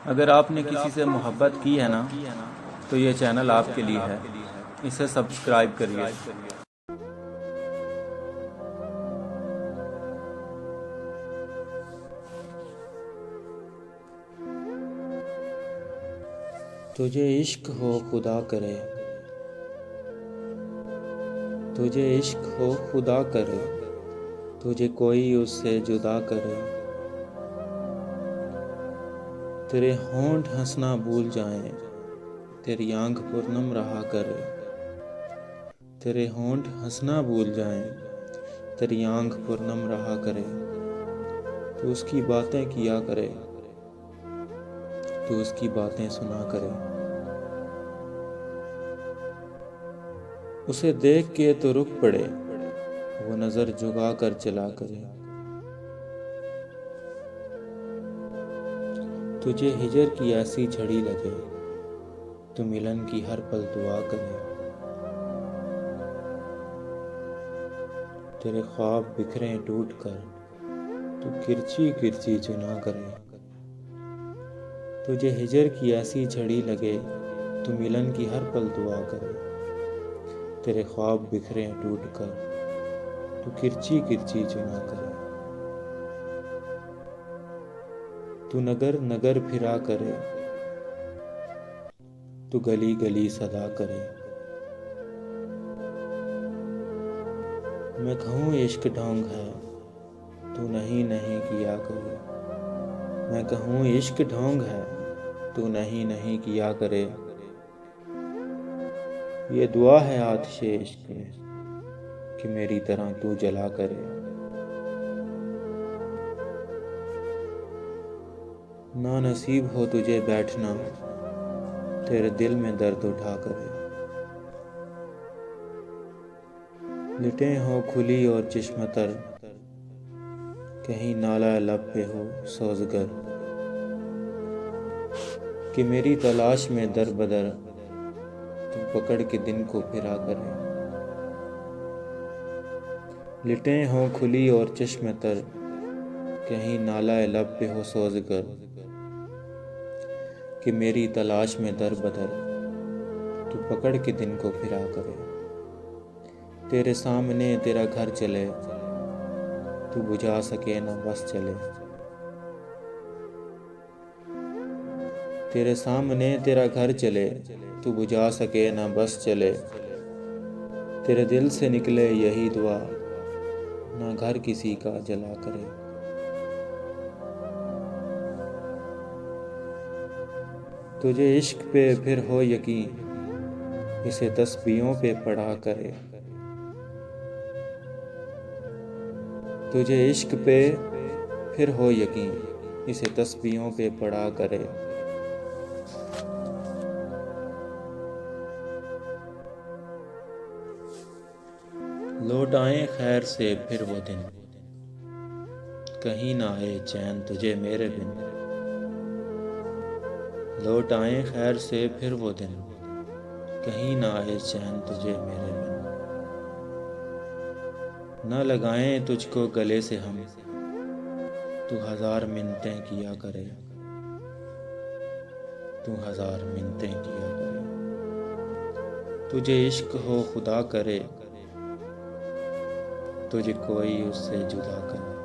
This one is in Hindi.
अगर आपने किसी से मोहब्बत की है ना, तो ये चैनल आपके लिए है। इसे सब्सक्राइब करिए। तुझे इश्क हो खुदा करे, तुझे इश्क हो खुदा करे, तुझे कोई उससे जुदा करे। तेरे होंठ हंसना भूल जाएं, तेरी आंख पुरनम रहा करे। तेरे होंठ हंसना भूल जाएं, तेरी आंख पुरनम रहा करे। तू उसकी बातें किया करे, तू उसकी बातें सुना करे। उसे देख के तो रुक पड़े, वो नजर झुका कर चला करे। तुझे हिजर की ऐसी झड़ी लगे, तू मिलन की हर पल दुआ करे। तेरे ख्वाब बिखरे टूट कर, तू किरची किरची चुना करे। तुझे हिजर की ऐसी झड़ी लगे, तू मिलन की हर पल दुआ करे। तेरे ख्वाब बिखरे टूट कर, तू किरची किरची चुना करे। तू नगर नगर फिरा करे, तू गली गली सदा करे। मैं कहूँ इश्क ढोंग है, तू नहीं नहीं किया करे। मैं कहूँ इश्क ढोंग है, तू नहीं नहीं किया करे। ये दुआ है आतिशे इश्क में कि मेरी तरह तू जला करे। ना नसीब हो तुझे बैठना, तेरे दिल में दर्द उठा करे। लिटे हो खुली और चिश्मतर, कहीं नाला लब पे हो सोजगर। कि मेरी तलाश में दर बदर, तू पकड़ के दिन को फिरा करे। लिटे हो खुली और चश्म तर, कहीं नाला लब पे हो सोजगर। कि मेरी तलाश में दर बदर, तू पकड़ के दिन को फिरा करे। तेरे सामने तेरा घर चले, तू बुझा सके ना बस चले। तेरे सामने तेरा घर चले, तू बुझा सके ना बस चले। तेरे दिल से निकले यही दुआ, ना घर किसी का जला करे। तुझे इश्क पे फिर हो यकीन, इसे तस्बीहों पे पढ़ा करे। तुझे इश्क पे फिर हो यकीन, इसे तस्बीहों पे पढ़ा करे। लौट आए खैर से फिर वो दिन, कहीं ना आए चैन तुझे मेरे बिन। लौट आए खैर से फिर वो दिन, कहीं ना आए चैन तुझे मेरे बिन। न लगाएं तुझको गले से हम, तू हजार मिन्नतें किया करे। तू हजार मिन्नतें किया करे। तुझे इश्क हो खुदा करे, तुझे कोई उससे जुदा करे।